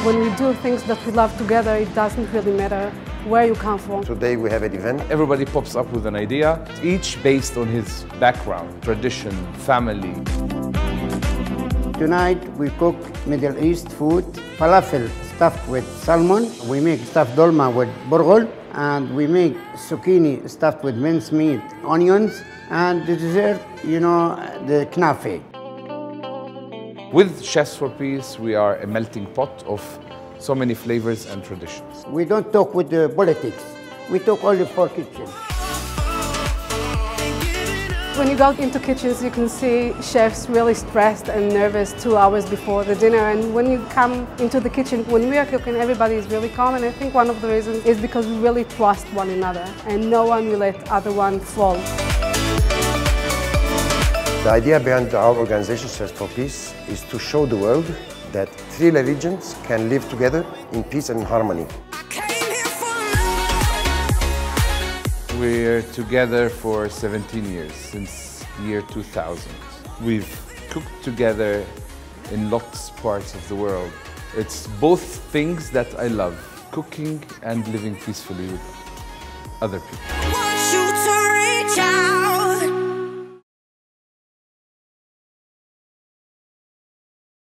When we do things that we love together, it doesn't really matter where you come from. Today we have an event. Everybody pops up with an idea, each based on his background, tradition, family. Tonight we cook Middle East food, falafel stuffed with salmon. We make stuffed dolma with burghul, and we make zucchini stuffed with mincemeat, onions, and the dessert, the knafe. With Chefs for Peace, we are a melting pot of so many flavors and traditions. We don't talk with the politics. We talk only for kitchen. When you go into kitchens, you can see chefs really stressed and nervous 2 hours before the dinner. And when you come into the kitchen, when we are cooking, everybody is really calm. And I think one of the reasons is because we really trust one another and no one will let other one fall. The idea behind our organization, Chefs for Peace, is to show the world that three religions can live together in peace and harmony. We're together for 17 years, since year 2000. We've cooked together in lots of parts of the world. It's both things that I love, cooking and living peacefully with other people.